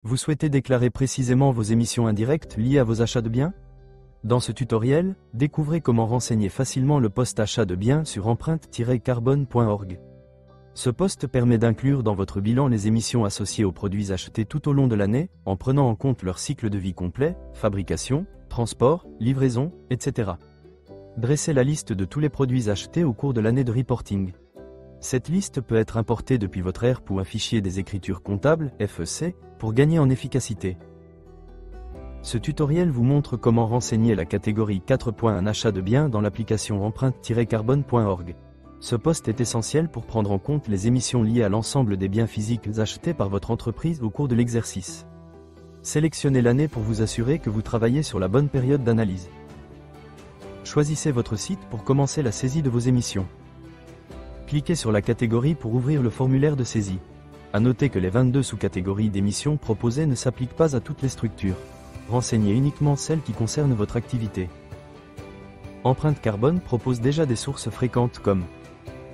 Vous souhaitez déclarer précisément vos émissions indirectes liées à vos achats de biens? Dans ce tutoriel, découvrez comment renseigner facilement le poste achat de biens sur empreinte-carbone.org. Ce poste permet d'inclure dans votre bilan les émissions associées aux produits achetés tout au long de l'année, en prenant en compte leur cycle de vie complet, fabrication, transport, livraison, etc. Dressez la liste de tous les produits achetés au cours de l'année de reporting. Cette liste peut être importée depuis votre ERP ou un fichier des écritures comptables, FEC, pour gagner en efficacité. Ce tutoriel vous montre comment renseigner la catégorie 4.1 achat de biens dans l'application empreinte-carbone.org. Ce poste est essentiel pour prendre en compte les émissions liées à l'ensemble des biens physiques achetés par votre entreprise au cours de l'exercice. Sélectionnez l'année pour vous assurer que vous travaillez sur la bonne période d'analyse. Choisissez votre site pour commencer la saisie de vos émissions. Cliquez sur la catégorie pour ouvrir le formulaire de saisie. À noter que les 22 sous-catégories d'émissions proposées ne s'appliquent pas à toutes les structures. Renseignez uniquement celles qui concernent votre activité. Empreinte Carbone propose déjà des sources fréquentes comme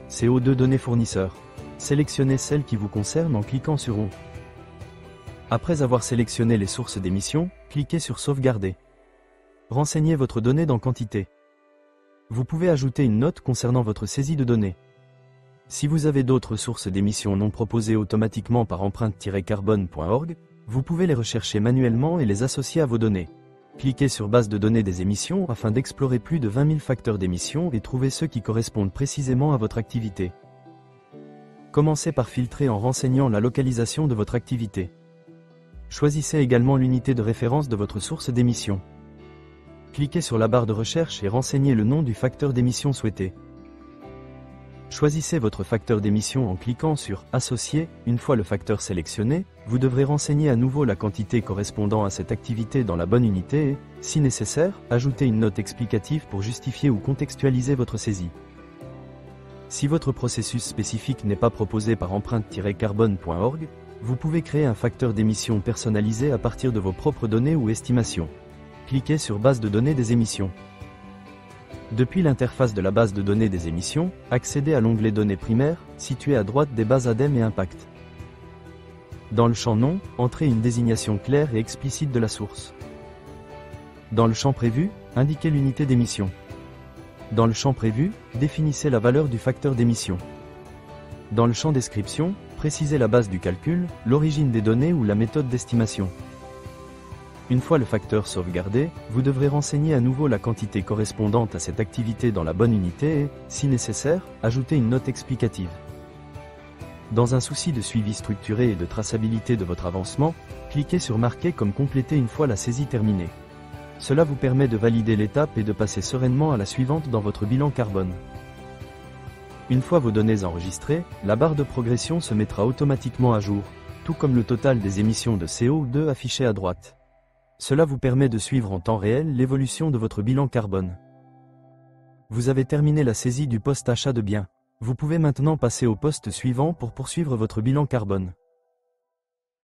CO2 données fournisseurs. Sélectionnez celles qui vous concernent en cliquant sur On. Après avoir sélectionné les sources d'émissions, cliquez sur Sauvegarder. Renseignez votre donnée dans Quantité. Vous pouvez ajouter une note concernant votre saisie de données. Si vous avez d'autres sources d'émissions non proposées automatiquement par empreinte-carbone.org, vous pouvez les rechercher manuellement et les associer à vos données. Cliquez sur Base de données des émissions afin d'explorer plus de 20 000 facteurs d'émissions et trouver ceux qui correspondent précisément à votre activité. Commencez par filtrer en renseignant la localisation de votre activité. Choisissez également l'unité de référence de votre source d'émission. Cliquez sur la barre de recherche et renseignez le nom du facteur d'émission souhaité. Choisissez votre facteur d'émission en cliquant sur « Associer ». Une fois le facteur sélectionné, vous devrez renseigner à nouveau la quantité correspondant à cette activité dans la bonne unité et, si nécessaire, ajouter une note explicative pour justifier ou contextualiser votre saisie. Si votre processus spécifique n'est pas proposé par empreinte-carbone.org, vous pouvez créer un facteur d'émission personnalisé à partir de vos propres données ou estimations. Cliquez sur « Base de données des émissions ». Depuis l'interface de la base de données des émissions, accédez à l'onglet Données primaires, situé à droite des bases ADEME et Impact. Dans le champ Nom, entrez une désignation claire et explicite de la source. Dans le champ Prévu, indiquez l'unité d'émission. Dans le champ Prévu, définissez la valeur du facteur d'émission. Dans le champ Description, précisez la base du calcul, l'origine des données ou la méthode d'estimation. Une fois le facteur sauvegardé, vous devrez renseigner à nouveau la quantité correspondante à cette activité dans la bonne unité et, si nécessaire, ajouter une note explicative. Dans un souci de suivi structuré et de traçabilité de votre avancement, cliquez sur Marquer comme complété une fois la saisie terminée. Cela vous permet de valider l'étape et de passer sereinement à la suivante dans votre bilan carbone. Une fois vos données enregistrées, la barre de progression se mettra automatiquement à jour, tout comme le total des émissions de CO2 affiché à droite. Cela vous permet de suivre en temps réel l'évolution de votre bilan carbone. Vous avez terminé la saisie du poste achat de biens. Vous pouvez maintenant passer au poste suivant pour poursuivre votre bilan carbone.